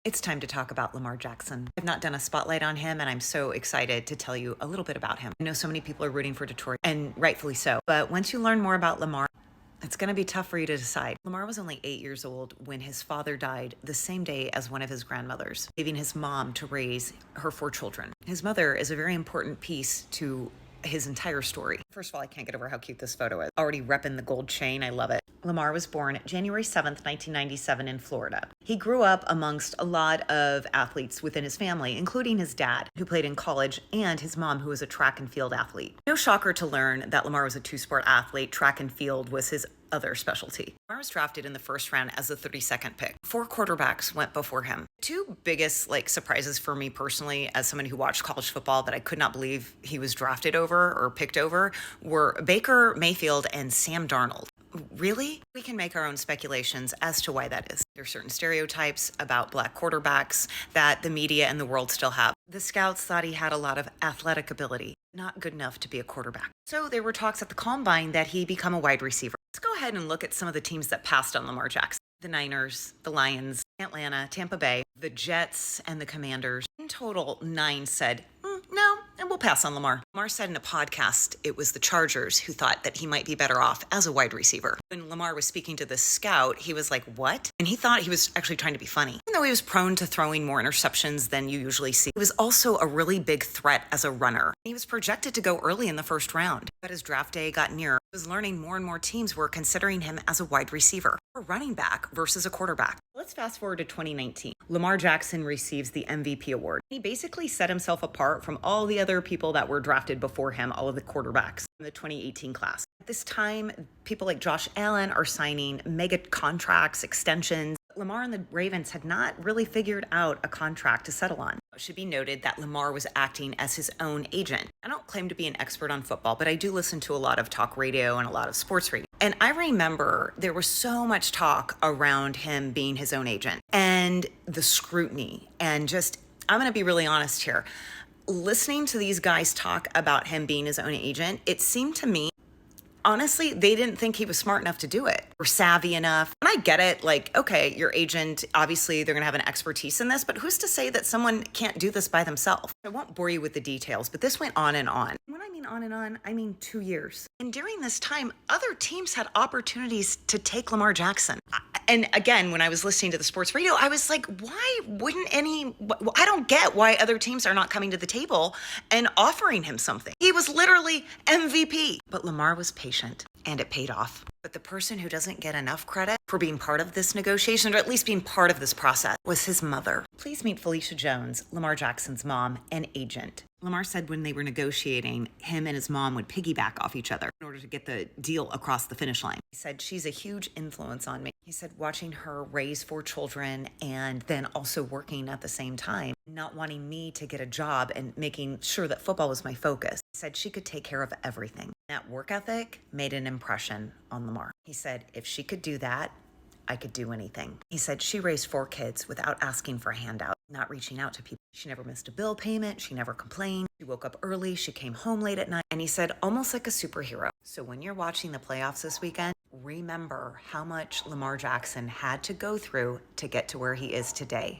It's time to talk about Lamar Jackson. I've not done a spotlight on him, and I'm so excited to tell you a little bit about him. I know so many people are rooting for Detroit, and rightfully so. But once you learn more about Lamar, it's going to be tough for you to decide. Lamar was only 8 years old when his father died the same day as one of his grandmothers, leaving his mom to raise her 4 children. His mother is a very important piece to his entire story. First of all, I can't get over how cute this photo is. Already repping the gold chain. I love it. Lamar was born January 7th, 1997 in Florida. He grew up amongst a lot of athletes within his family, including his dad, who played in college, and his mom, who was a track and field athlete. No shocker to learn that Lamar was a 2-sport athlete. Track and field was his other specialty. Lamar was drafted in the first round as the 32nd pick. 4 quarterbacks went before him. 2 biggest surprises for me personally, as someone who watched college football that I could not believe he was drafted over or picked over, were Baker Mayfield and Sam Darnold. Really? We can make our own speculations as to why that is. There are certain stereotypes about black quarterbacks that the media and the world still have. The scouts thought he had a lot of athletic ability, not good enough to be a quarterback. So there were talks at the combine that he become a wide receiver. Let's go ahead and look at some of the teams that passed on Lamar Jackson. The Niners, the Lions, Atlanta, Tampa Bay, the Jets, and the Commanders. In total, 9 said, no, and we'll pass on Lamar. Lamar said in a podcast it was the Chargers who thought that he might be better off as a wide receiver. When Lamar was speaking to the scout, he was like, what? And he thought he was actually trying to be funny. Even though he was prone to throwing more interceptions than you usually see, he was also a really big threat as a runner. He was projected to go early in the first round. But as draft day got near, he was learning more and more teams were considering him as a wide receiver, a running back versus a quarterback. Let's fast forward to 2019. Lamar Jackson receives the MVP award. He basically set himself apart from all the other people that were drafted before him, all of the quarterbacks in the 2018 class. At this time, people like Josh Allen are signing mega contracts, extensions. Lamar and the Ravens had not really figured out a contract to settle on. It should be noted that Lamar was acting as his own agent. I don't claim to be an expert on football, but I do listen to a lot of talk radio and a lot of sports radio. And I remember there was so much talk around him being his own agent and the scrutiny. And just, I'm going to be really honest here. Listening to these guys talk about him being his own agent, it seemed to me, honestly, they didn't think he was smart enough to do it or savvy enough. And I get it. Okay, your agent, obviously they're going to have an expertise in this, but who's to say that someone can't do this by themselves? I won't bore you with the details, but this went on and on. When I mean on and on, I mean 2 years. And during this time, other teams had opportunities to take Lamar Jackson. And again, when I was listening to the sports radio, I was like, why wouldn't I don't get why other teams are not coming to the table and offering him something. He was literally MVP. But Lamar was patient, and it paid off. But the person who doesn't get enough credit for being part of this negotiation, or at least being part of this process, was his mother. Please meet Felicia Jones, Lamar Jackson's mom and agent. Lamar said when they were negotiating, him and his mom would piggyback off each other in order to get the deal across the finish line. He said, she's a huge influence on me. He said, watching her raise 4 children and then also working at the same time, not wanting me to get a job and making sure that football was my focus. He said she could take care of everything. That work ethic made an impression on Lamar. He said, if she could do that, I could do anything. He said she raised 4 kids without asking for a handout, not reaching out to people. She never missed a bill payment. She never complained. She woke up early. She came home late at night. And he said, almost like a superhero. So when you're watching the playoffs this weekend, remember how much Lamar Jackson had to go through to get to where he is today.